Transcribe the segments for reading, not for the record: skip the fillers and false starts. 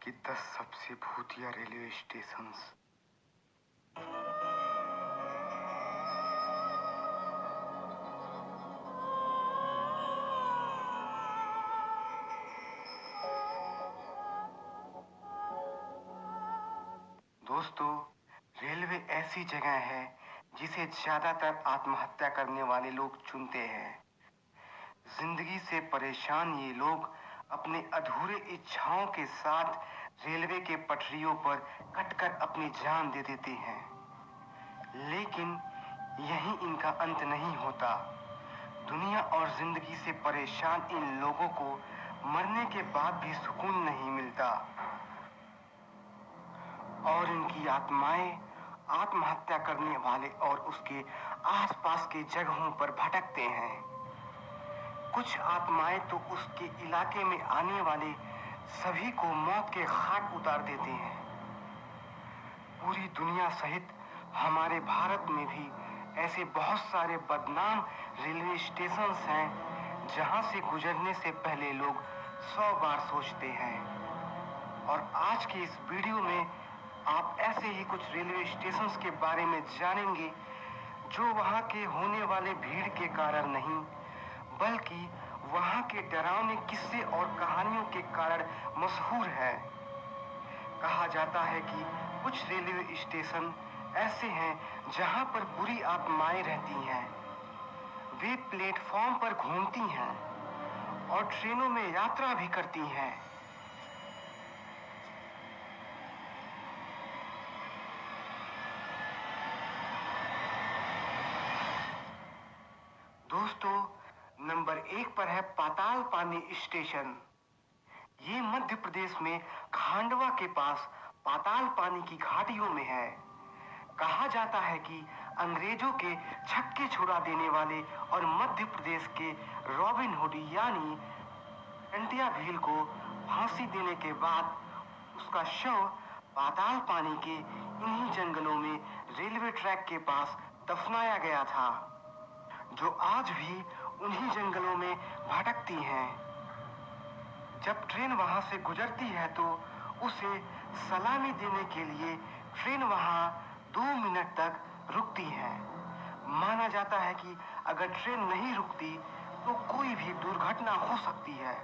की 10 सबसे भूतिया रेलवे स्टेशंस। दोस्तों, रेलवे ऐसी जगह है जिसे ज्यादातर आत्महत्या करने वाले लोग चुनते हैं। जिंदगी से परेशान ये लोग अपने अधूरे इच्छाओं के साथ रेलवे के पटरियों पर कटकर अपनी जान दे देते हैं। लेकिन यही इनका अंत नहीं होता। दुनिया और जिंदगी से परेशान इन लोगों को मरने के बाद भी सुकून नहीं मिलता और इनकी आत्माएं आत्महत्या करने वाले और उसके आसपास के जगहों पर भटकते हैं। कुछ आत्माएं तो उसके इलाके में आने वाले सभी को मौत के घाट उतार देते हैं। पूरी दुनिया सहित हमारे भारत में भी ऐसे बहुत सारे बदनाम रेलवे स्टेशन हैं जहां से गुजरने से पहले लोग 100 बार सोचते हैं। और आज की इस वीडियो में आप ऐसे ही कुछ रेलवे स्टेशंस के बारे में जानेंगे जो वहां के होने वाले भीड़ के कारण नहीं बल्कि वहां के डरावने किस्से और कहानियों के कारण मशहूर है। कहा जाता है कि कुछ रेलवे स्टेशन ऐसे हैं जहां पर बुरी आत्माएं रहती हैं। वे प्लेटफॉर्म पर घूमती हैं और ट्रेनों में यात्रा भी करती हैं। दोस्तों, नंबर 1 पर है पाताल पानी स्टेशन। ये मध्य प्रदेश में खांडवा के पास पाताल पानी की घाटियों में है। कहा जाता है कि अंग्रेजों के छक्के छुड़ा देने वाले और मध्य प्रदेश के रॉबिन हुड यानी टंटिया भील को फांसी देने के बाद उसका शव पाताल पानी के इन्हीं जंगलों में रेलवे ट्रैक के पास दफनाया गया था, जो आज भी उन्हीं जंगलों में भटकती हैं। जब ट्रेन वहां से गुजरती है तो उसे सलामी देने के लिए ट्रेन वहां 2 मिनट तक रुकती है। माना जाता है कि अगर ट्रेन नहीं रुकती तो कोई भी दुर्घटना हो सकती है।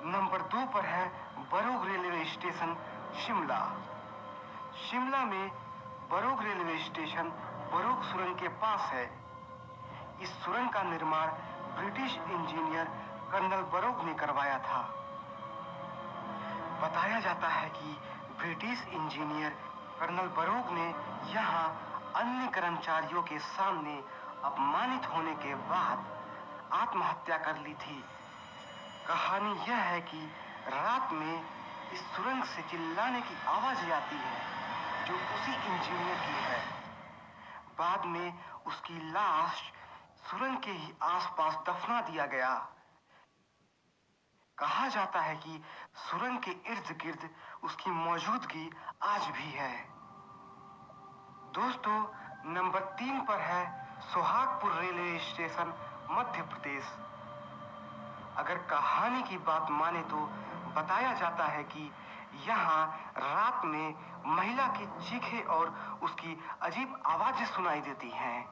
नंबर 2 पर है बरोग रेलवे स्टेशन, शिमला। शिमला में बरोग रेलवे स्टेशन बरोग सुरंग के पास है। इस सुरंग का निर्माण ब्रिटिश इंजीनियर कर्नल बरोग ने करवाया था। बताया जाता है कि ब्रिटिश इंजीनियर कर्नल बरोग ने यहाँ अन्य कर्मचारियों के सामने अपमानित होने के बाद आत्महत्या कर ली थी। कहानी यह है कि रात में इस सुरंग से चिल्लाने की आवाज आती है जो उसी इंजीनियर की है। बाद में उसकी लाश सुरंग के ही आसपास दफना दिया गया। कहा जाता है कि सुरंग के इर्द गिर्द उसकी मौजूदगी आज भी है। दोस्तों, नंबर 3 पर है सोहागपुर रेलवे स्टेशन, मध्य प्रदेश। अगर कहानी की बात माने तो बताया जाता है कि यहाँ रात में महिला की चीखें और उसकी अजीब आवाजें सुनाई देती हैं।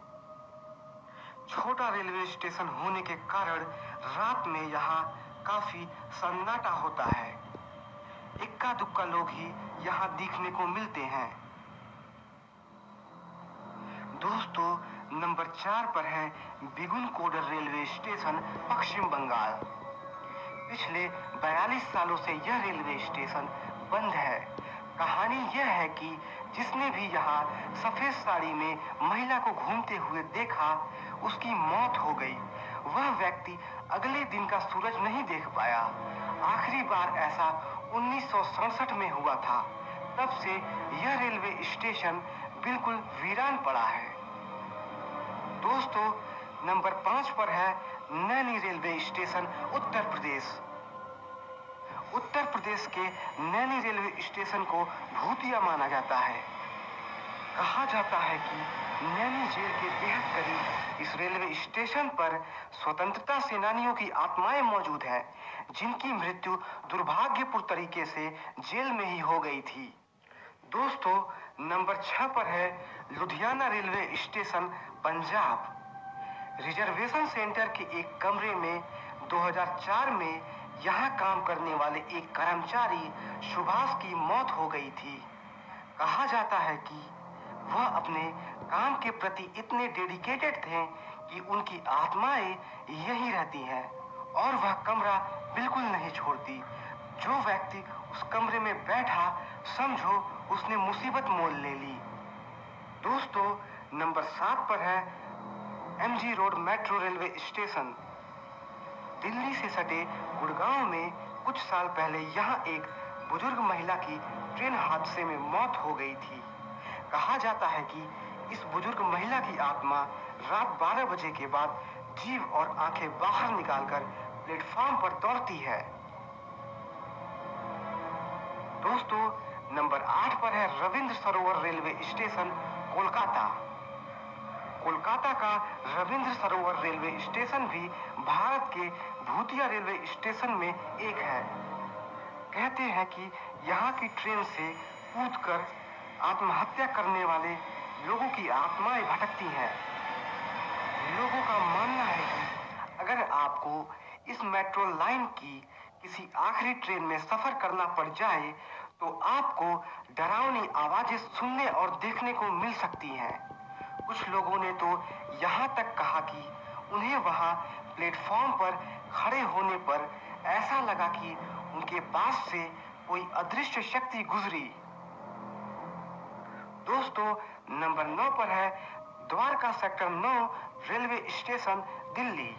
छोटा रेलवे स्टेशन होने के कारण रात में यहाँ काफी सन्नाटा होता है। इक्का दुक्का लोग ही यहाँ दिखने को मिलते हैं। दोस्तों, नंबर 4 पर है बिगुन कोडर रेलवे स्टेशन, पश्चिम बंगाल। पिछले 42 सालों से यह रेलवे स्टेशन बंद है। कहानी यह है कि जिसने भी यहाँ सफेद साड़ी में महिला को घूमते हुए देखा उसकी मौत हो गई। वह व्यक्ति अगले दिन का सूरज नहीं देख पाया। आखिरी बार ऐसा 1967 में हुआ था। तब से यह रेलवे स्टेशन बिल्कुल वीरान पड़ा है। दोस्तों, नंबर 5 पर है नैनी रेलवे स्टेशन, उत्तर प्रदेश। उत्तर प्रदेश के नैनी रेलवे स्टेशन को भूतिया माना जाता है। कहा जाता है कि नैनी जेल के बेहद करीब इस रेलवे स्टेशन पर स्वतंत्रता सेनानियों की आत्माएं मौजूद हैं, जिनकी मृत्यु दुर्भाग्यपूर्ण तरीके से जेल में ही हो गई थी। दोस्तों, नंबर 6 पर है Ludhiana railway station, Punjab. Reservation centre के एक कमरे में 2004 में यहां काम करने वाले एक कर्मचारी सुभाष की मौत हो गई थी। कहा जाता है कि वह अपने काम के प्रति इतने डेडिकेटेड थे कि उनकी आत्माएं यहीं रहती हैं और वह कमरा बिल्कुल नहीं छोड़ती। जो व्यक्ति उस कमरे में बैठा, समझो उसने मुसीबत मोल ले ली। दोस्तों, नंबर 7 पर है MG road metro railway station. Delhi से सटे गुड़गांव में कुछ साल पहले यहाँ एक बुजुर्ग महिला की ट्रेन हादसे में मौत हो गई थी। कहा जाता है कि इस बुजुर्ग महिला की आत्मा रात 12 बजे के बाद जीभ और आंखें बाहर निकालकर प्लेटफॉर्म पर दौड़ती है। दोस्तों, नंबर 8 पर है रविंद्र सरोवर रेलवे स्टेशन, कोलकाता। कोलकाता का रविंद्र सरोवर रेलवे स्टेशन भी भारत के भूतिया रेलवे स्टेशन में एक है। कहते हैं कि यहाँ की ट्रेन से कूदकर आत्महत्या करने वाले लोगों की आत्माएं भटकती हैं। लोगों का मानना है कि अगर आपको इस मेट्रो लाइन की किसी आखिरी ट्रेन में सफर करना पड़ जाए तो आपको डरावनी आवाजें सुनने और देखने को मिल सकती हैं। कुछ लोगों ने तो यहाँ तक कहा कि उन्हें वहां प्लेटफॉर्म पर खड़े होने पर ऐसा लगा कि उनके पास से कोई अदृश्य शक्ति गुजरी। दोस्तों, नंबर 9 पर है Dwarka sector 9 railway station, Delhi.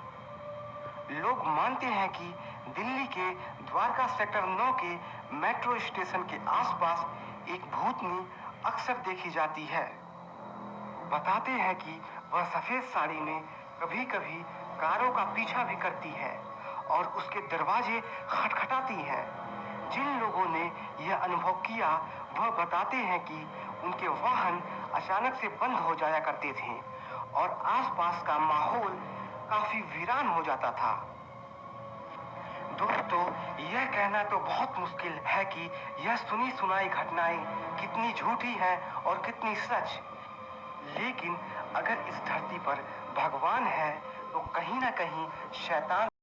लोग मानते हैं कि दिल्ली के द्वारका सेक्टर 9 के मेट्रो स्टेशन के आसपास एक भूतनी अक्सर देखी जाती है। बताते हैं कि वह सफेद साड़ी में कभी-कभी कारों का पीछा भी करती है और उसके दरवाजे खटखटाती है। जिन लोगों ने यह अनुभव किया, वह बताते हैं कि उनके वाहन अचानक से बंद हो जाया करते थे और आसपास का माहौल काफी वीरान हो जाता था। दोस्तों, यह कहना तो बहुत मुश्किल है कि यह सुनी सुनाई घटनाएं कितनी झूठी हैं और कितनी सच। लेकिन अगर इस धरती पर भगवान है तो कहीं ना कहीं शैतान